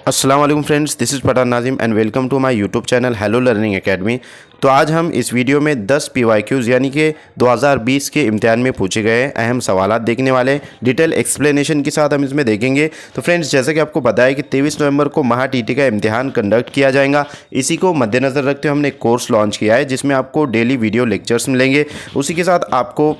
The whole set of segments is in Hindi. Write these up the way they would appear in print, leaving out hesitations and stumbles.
अस्सलाम वालेकुम friends, this is Pathan Nazim and welcome to my YouTube channel hello learning academy. तो आज हम इस वीडियो में 10 PYQs यानी कि 2020 के इम्तिहान में पूछे गए अहम सवालात देखने वाले डिटेल एक्सप्लेनेशन के साथ हम इसमें देखेंगे। तो फ्रेंड्स, जैसा कि आपको पता है कि 23 नवंबर को महा टीटी का इम्तिहान कंडक्ट किया जाएगा। इसी को मद्देनज़र रखते हुए हमने एक कोर्स लॉन्च किया है जिसमें आपको डेली वीडियो लेक्चर्स मिलेंगे। उसी के साथ आपको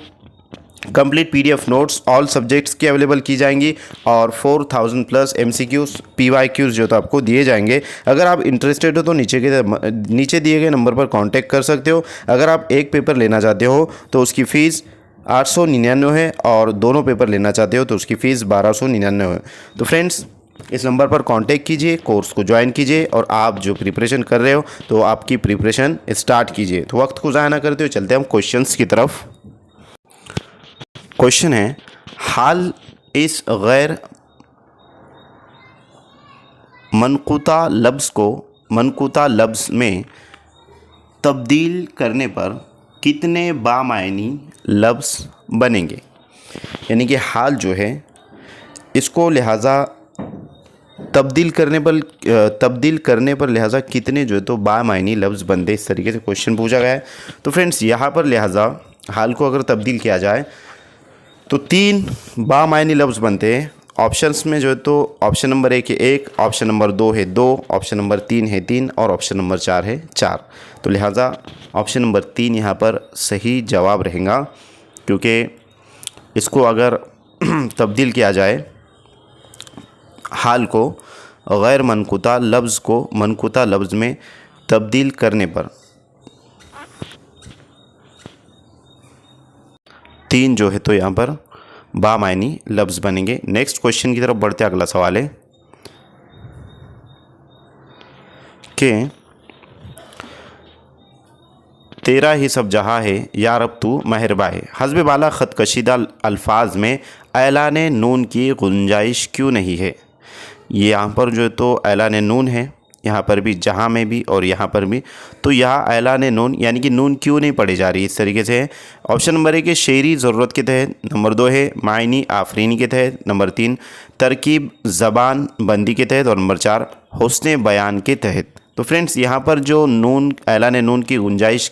complete PDF notes all subjects की अवेलेबल की जाएंगी और 4000 प्लस MCQs PYQs जो तो आपको दिए जाएंगे। अगर आप इंटरेस्टेड हो तो नीचे दिए गए नंबर पर कांटेक्ट कर सकते हो। अगर आप एक पेपर लेना चाहते हो तो उसकी फ़ीस 899 है और दोनों पेपर लेना चाहते हो तो उसकी फ़ीस 1299 है। तो फ्रेंड्स, इस नंबर पर कांटेक्ट कीजिए, कोर्स को ज्वाइन कीजिए और आप जो प्रिपरेशन कर रहे हो तो आपकी प्रिपरेशन स्टार्ट कीजिए। तो वक्त को ज़ाया ना करते हुए चलते हैं हम क्वेश्चंस की तरफ। क्वेश्चन है, हाल इस गैर मनक़ूता लफ्ज़ में तब्दील करने पर कितने बामायनी लफ्ज़ बनेंगे। यानी कि हाल जो है इसको लिहाजा तब्दील करने पर लिहाजा कितने जो है तो बामायनी लफ्ज़ बनते, इस तरीके से क्वेश्चन पूछा गया है। तो फ्रेंड्स, यहाँ पर लिहाजा हाल को अगर तब्दील किया जाए तो 3 बामायनी लफ्ज़ बनते हैं। ऑप्शंस में जो है तो ऑप्शन नंबर 1 है 1, ऑप्शन नंबर 2 है 2, ऑप्शन नंबर 3 है 3 और ऑप्शन नंबर 4 है 4। तो लिहाजा ऑप्शन नंबर 3 यहाँ पर सही जवाब रहेगा, क्योंकि इसको अगर तब्दील किया जाए हाल को गैर मनक़ूता लफ्ज़ को मनक़ूता लफ्ज़ में तब्दील करने पर 3 जो है तो यहाँ पर बामायनी लफ्ज़ बनेंगे। नेक्स्ट क्वेश्चन की तरफ बढ़ते, अगला सवाल है कि तेरा ही सब जहाँ है या रब तू मेहरबा है, हस्ब बाला ख़त कशीदा अल्फाज में ऐलान नून की गुंजाइश क्यों नहीं है। ये यहाँ पर जो है तो ऐलान नून है, यहाँ पर भी, जहाँ में भी और यहाँ पर भी। तो यहाँ ऐलान नून यानी कि नून क्यों नहीं पढ़ी जा रही, इस तरीके से है। ऑप्शन नंबर 1 है शेरी ज़रूरत के तहत, नंबर 2 है मायनी आफरीनी के तहत, नंबर 3 तरकीब ज़बान बंदी के तहत और नंबर 4 हुस्न बयान के तहत। तो फ्रेंड्स, यहाँ पर जो नून ऐलान नून की गुंजाइश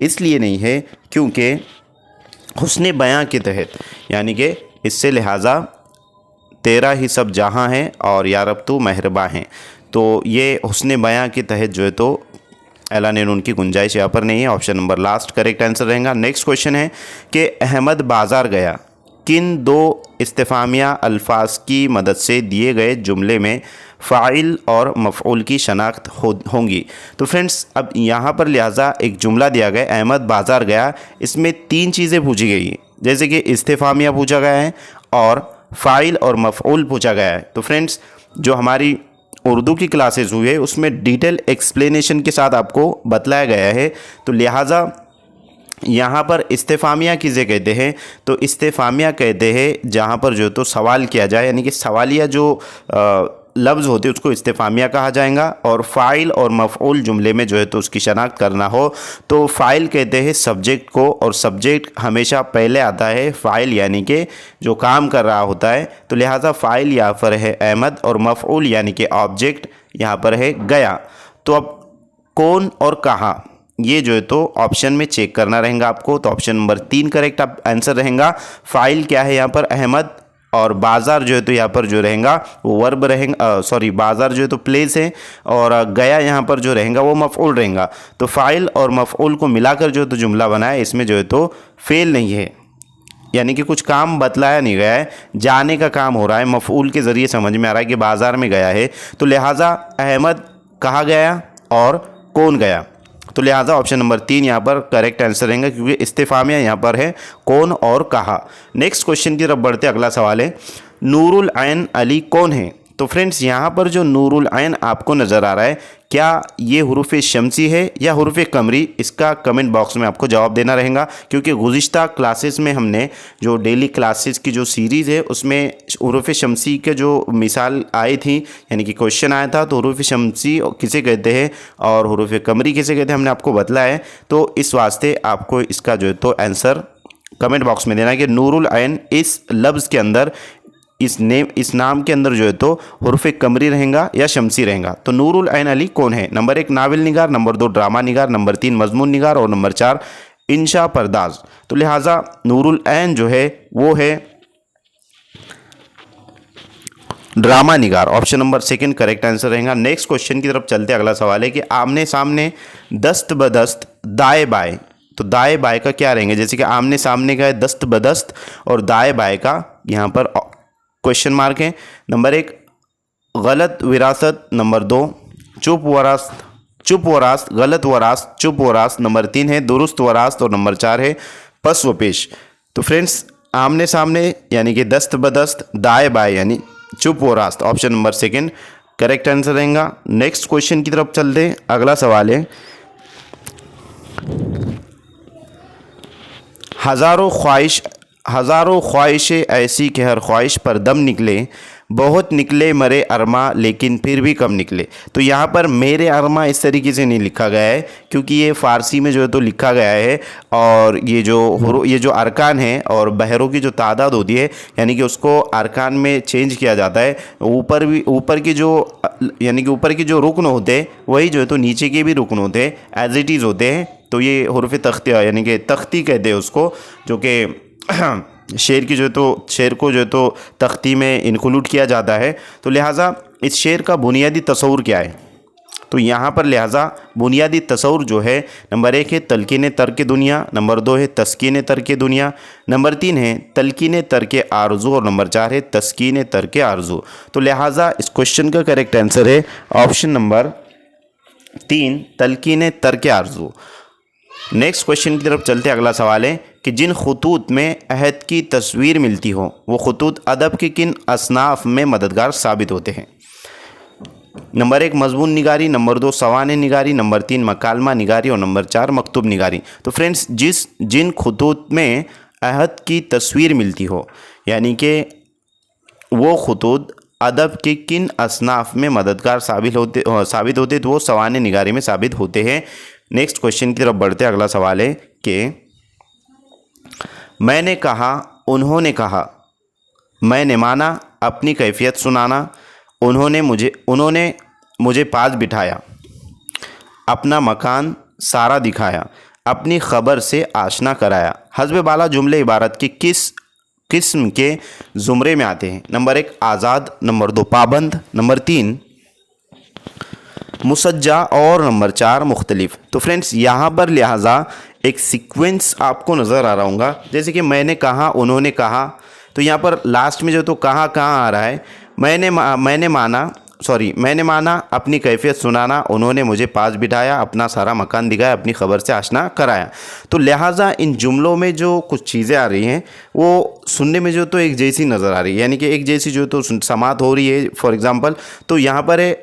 इसलिए नहीं है क्योंकि हुस्न बयान के तहत, यानी कि इससे लिहाजा तेरा ही सब जहाँ है और या रब तू मेहरबा हैं, तो ये हुस्न बयां के तहत जो है तो ऐलान नून की गुंजाइश यहाँ पर नहीं है। Option number last correct answer रहेगा। नेक्स्ट क्वेश्चन है कि अहमद बाज़ार गया किन 2 इस्तिफ़ामिया अल्फाज की मदद से दिए गए जुमले में फ़ाइल और मफ़ऊल की शनाख्त होंगी। तो फ्रेंड्स, अब यहाँ पर लिहाजा एक जुमला दिया गया अहमद बाज़ार गया, इसमें 3 चीज़ें पूछी गई हैं, जैसे कि इस्तिफ़ामिया पूछा गया है और फ़ाइल और मफ़ऊल पूछा गया है। तो फ्रेंड्स, जो हमारी उर्दू की क्लासेस हुई है उसमें डिटेल एक्सप्लेनेशन के साथ आपको बतलाया गया है। तो लिहाजा यहाँ पर इस्तिफ़ामिया किसे कहते हैं, तो इस्तिफ़ामिया कहते हैं जहाँ पर जो तो सवाल किया जाए, यानी कि सवालिया जो लफ्ज़ होते हैं उसको इस्तिफ़ामिया कहा जाएगा। और फ़ाइल और मफ़ऊल जुमले में जो है तो उसकी शनाख्त करना हो तो फ़ाइल कहते हैं सब्जेक्ट को, और सब्जेक्ट हमेशा पहले आता है फ़ाइल यानी कि जो काम कर रहा होता है। तो लिहाजा फ़ाइल यहाँ पर है अहमद और मफ़ऊल यानी कि ऑब्जेक्ट यहाँ पर है गया। तो अब कौन और कहाँ, ये जो है तो ऑप्शन में चेक करना रहेगा आपको। तो ऑप्शन नंबर 3 करेक्ट आंसर रहेगा। फ़ाइल क्या है यहाँ पर अहमद, और बाज़ार जो है तो यहाँ पर जो रहेगा वो वर्ब रहेगा, बाज़ार जो है तो प्लेस है, और गया यहाँ पर जो रहेगा वो मफ़ऊल रहेगा। तो फ़ाइल और मफ़ऊल को मिलाकर जो है तो जुमला बना है, इसमें जो है तो फ़ेल नहीं है, यानी कि कुछ काम बतलाया नहीं गया है, जाने का काम हो रहा है, मफ़ऊल के ज़रिए समझ में आ रहा है कि बाज़ार में गया है। तो लिहाजा अहमद कहाँ गया और कौन गया, तो लिहाजा ऑप्शन नंबर 3 यहाँ पर करेक्ट आंसर रहेगा, क्योंकि इस्तिफ़ामिया यहाँ पर है कौन और कहा। नेक्स्ट क्वेश्चन की तरफ बढ़ते, अगला सवाल है नूरुल ऐन अली कौन है। तो फ्रेंड्स, यहाँ पर जो नूरुल ऐन आपको नज़र आ रहा है, क्या ये हुरूफ़ शमसी है या हुरूफ़ कमरी, इसका कमेंट बॉक्स में आपको जवाब देना रहेगा। क्योंकि गुज़िश्ता क्लासेस में हमने जो डेली क्लासेस की जो सीरीज़ है उसमें हुरूफ़ शमसी के जो मिसाल आई थी, यानी कि क्वेश्चन आया था, तो हुरूफ़ शमसी किसे कहते हैं और हुरूफ़ कमरी किसे कहते हैं हमने आपको बतलाया है। तो इस वास्ते आपको इसका जो है तो आंसर कमेंट बॉक्स में देना है कि नूरुल ऐन इस लफ्ज़ के अंदर इस नाम के अंदर जो है तो हुर्फ कमरी रहेगा या शमसी रहेगा। तो नूरुल ऐन अली कौन है? नंबर 1 नावल निगार, नंबर 2 ड्रामा निगार, नंबर 3 मजमून निगार और नंबर 4 इंशा परदाज। तो लिहाजा नूरुल ऐन जो है वो है ड्रामा निगार। ऑप्शन नंबर 2 करेक्ट आंसर रहेगा। नेक्स्ट क्वेश्चन की तरफ चलते, अगला सवाल है कि आमने सामने दस्त बदस्त दाएं बाएं। तो दाएं बाएं का क्या रहेंगे? जैसे कि आमने सामने का है दस्त बदस्त और दाएं बाएं का यहाँ पर क्वेश्चन मार्क है। नंबर 1 गलत विरासत, नंबर 2 चुप वरास्त, गलत वरास्त, चुप वरास्त, नंबर 3 है दुरुस्त वरास्त और नंबर 4 है पस व पेश। तो फ्रेंड्स आमने सामने यानी कि दस्त बदस्त, दाएं बाएं यानी चुप व रास्त, ऑप्शन नंबर 2 करेक्ट आंसर रहेगा। नेक्स्ट क्वेश्चन की तरफ चलते हैं, अगला सवाल है हज़ारों ख्वाहिशें ऐसी कि हर ख्वाहिश पर दम निकले, बहुत निकले मरे अरमा लेकिन फिर भी कम निकले। तो यहाँ पर मेरे अरमा इस तरीके से नहीं लिखा गया है क्योंकि ये फ़ारसी में जो है तो लिखा गया है और ये जो अरकान है और बहरों की जो तादाद होती है यानी कि उसको अरकान में चेंज किया जाता है। ऊपर की जो रुकन होते हैं वही जो है तो नीचे के भी रुकन होते हैं, एज इट इज़ होते हैं। तो ये हुर्फ़ तख्तिया यानी कि तख्ती कहते हैं उसको, जो कि शेर को जो है तो तख्ती में इंक्लूड किया जाता है। तो लिहाजा इस शेर का बुनियादी तस्वुर क्या है? तो यहाँ पर लिहाजा बुनियादी तस्वुर जो है नंबर 1 है तलकीन तर्क दुनिया, नंबर 2 है तस्कीन तर्क दुनिया, नंबर 3 है तलकीन तर्क आरज़ू और नंबर 4 है तस्कीन तर्क आरज़ू। तो लिहाजा इस क्वेश्चन का करेक्ट आंसर है ऑप्शन नंबर 3 तलकीन तर्क आरज़ू। नेक्स्ट क्वेश्चन की तरफ चलते, अगला सवाल है कि जिन खतूत में अहद की तस्वीर मिलती हो वो खतूत अदब के किन असनाफ में मददगार साबित होते हैं? नंबर 1 मजमून निगारी, नंबर 2 सवाने निगारी, नंबर 3 मकालमा निगारी और नंबर 4 मकतूब निगारी। तो फ्रेंड्स जिन खतूत में अहद की तस्वीर मिलती हो यानी कि वो खतूत अदब के किन असनाफ में मददगार साबित होते तो वो सवाने निगारी में साबित होते हैं। नेक्स्ट क्वेश्चन की तरफ बढ़ते, अगला सवाल है कि मैंने कहा, उन्होंने कहा, मैंने माना, अपनी कैफियत सुनाना, उन्होंने मुझे पास बिठाया, अपना मकान सारा दिखाया, अपनी खबर से आशना कराया। हस्ब बाला जुमले इबारत की किस किस्म के ज़ुमरे में आते हैं? नंबर 1 आज़ाद, नंबर 2 पाबंद, नंबर 3 मुसज्जा और नंबर 4 मुख्तलिफ। तो फ्रेंड्स यहाँ पर लिहाजा एक सीक्वेंस आपको नज़र आ रहा होगा, जैसे कि मैंने कहा, उन्होंने कहा, तो यहाँ पर लास्ट में जो तो कहाँ आ रहा है, मैंने माना, अपनी कैफियत सुनाना, उन्होंने मुझे पास बिठाया, अपना सारा मकान दिखाया, अपनी खबर से आशना कराया। तो लिहाजा इन जुमलों में जो कुछ चीज़ें आ रही हैं वो सुनने में जो तो एक जैसी नज़र आ रही है, यानी कि एक जैसी जो तो समात हो रही है। फॉर एग्ज़ाम्पल तो यहाँ पर है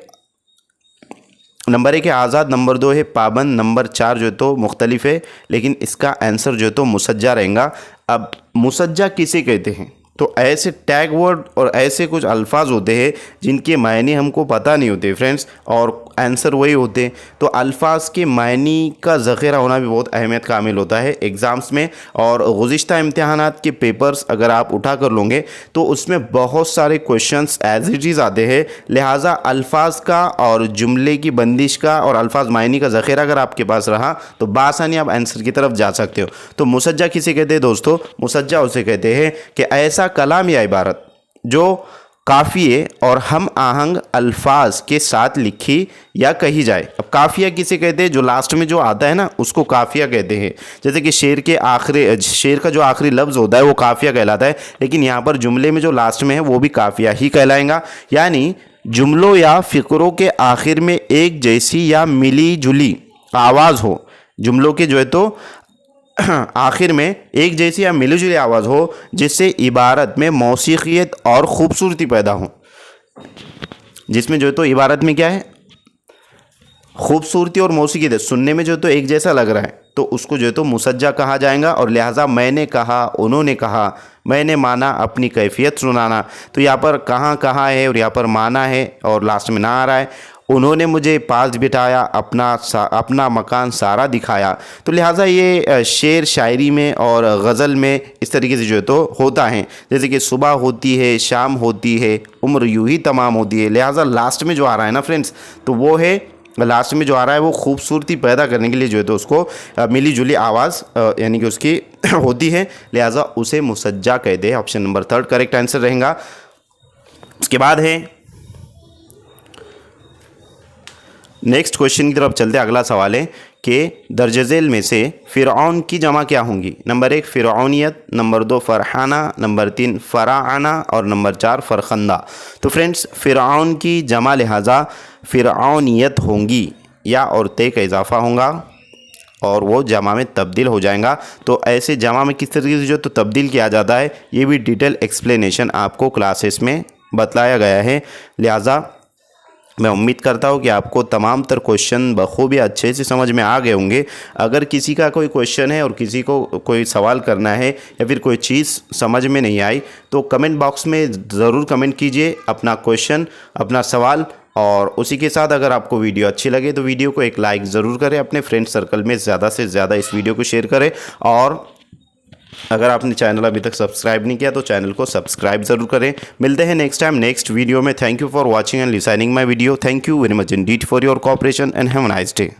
नंबर 1 है आज़ाद, नंबर 2 है पाबंद, नंबर 4 जो तो मुख्तलिफ है, लेकिन इसका आंसर जो तो मुसज्जा रहेगा। अब मुसज्जा किसे कहते हैं? तो ऐसे टैग वर्ड और ऐसे कुछ अल्फाज होते हैं जिनके मायने हमको पता नहीं होते फ्रेंड्स, और आंसर वही होते हैं। तो अल्फाज के मायने का ज़ख़ीरा होना भी बहुत अहमियत का हामिल होता है एग्ज़ाम्स में। और गुज़िश्ता इम्तिहानात के पेपर्स अगर आप उठा कर लोगे तो उसमें बहुत सारे क्वेश्चंस एज इट इज़ आते हैं। लिहाजा अल्फाज का और जुमले की बंदिश का और अल्फाज मायने का ज़ख़ीरा अगर आपके पास रहा तो बासानी आप आंसर की तरफ जा सकते हो। तो मुसज्जा किसे कहते हैं दोस्तों? मुसज्जा उसे कहते हैं कि ऐसा कलाम या इबारत जो काफ़िए और हम आहंग अल्फाज के साथ लिखी या कही जाए। अब काफ़िया किसे कहते हैं? जो लास्ट में जो आता है ना उसको काफ़िया कहते हैं। जैसे कि शेर का जो आखिरी लफ्ज़ होता है वो काफ़िया कहलाता है, लेकिन यहाँ पर जुमले में जो लास्ट में है वो भी काफ़िया ही कहलाएगा। यानी जुमलों या फ़िक्रों के आखिर में एक जैसी या मिली जुली आवाज़ हो, जुमलों के जो है तो आखिर में एक जैसी या मिली जुली आवाज़ हो जिससे इबारत में मौसीक़ियत और ख़ूबसूरती पैदा हो। जिसमें जो है तो इबारत में क्या है? खूबसूरती और मौसीक़ियत, सुनने में जो तो एक जैसा लग रहा है तो उसको जो है तो मुसज्जा कहा जाएगा। और लिहाजा मैंने कहा, उन्होंने कहा, मैंने माना, अपनी कैफियत सुनाना, तो यहाँ पर कहाँ है और यहाँ पर माना है और लास्ट में ना आ रहा है। उन्होंने मुझे पास बिठाया, अपना मकान सारा दिखाया। तो लिहाजा ये शेर शायरी में और गज़ल में इस तरीके से जो है तो होता है, जैसे कि सुबह होती है, शाम होती है, उम्र यूं ही तमाम होती है। लिहाजा लास्ट में जो आ रहा है ना फ्रेंड्स, तो वो है, लास्ट में जो आ रहा है वो खूबसूरती पैदा करने के लिए जो है तो उसको मिली जुली आवाज़ यानी कि उसकी होती है, लिहाजा उसे मुसज्जा कहते हैं। ऑप्शन नंबर 3 करेक्ट आंसर रहेगा। उसके बाद है नेक्स्ट क्वेश्चन की तरफ चलते हैं। अगला सवाल है कि दर्ज झेल में से फ़िरऔन की जमा क्या होंगी? नंबर 1 फ़िरऔनियत, नंबर 2 फ़रहाना, नंबर 3 फ़राआना और नंबर 4 फ़रखंदा। तो फ्रेंड्स फ़िरऔन की जमा लिहाजा फ़िरऔनियत होंगी, या और ते का इजाफा होगा और वो जमा में तब्दील हो जाएगा। तो ऐसे जमा में किस तरीके से जो तो तब्दील किया जाता है, ये भी डिटेल एक्सप्लेनेशन आपको क्लासेस में बताया गया है। लिहाजा मैं उम्मीद करता हूँ कि आपको तमाम तर क्वेश्चन बखूबी अच्छे से समझ में आ गए होंगे। अगर किसी का कोई क्वेश्चन है और किसी को कोई सवाल करना है या फिर कोई चीज़ समझ में नहीं आई, तो कमेंट बॉक्स में ज़रूर कमेंट कीजिए अपना क्वेश्चन, अपना सवाल। और उसी के साथ अगर आपको वीडियो अच्छी लगे तो वीडियो को एक लाइक ज़रूर करें, अपने फ्रेंड सर्कल में ज़्यादा से ज़्यादा इस वीडियो को शेयर करें। और अगर आपने चैनल अभी तक सब्सक्राइब नहीं किया तो चैनल को सब्सक्राइब ज़रूर करें। मिलते हैं नेक्स्ट टाइम नेक्स्ट वीडियो में। Thank you for watching and listening my video. Thank you very much Indeed for your cooperation and have a nice day.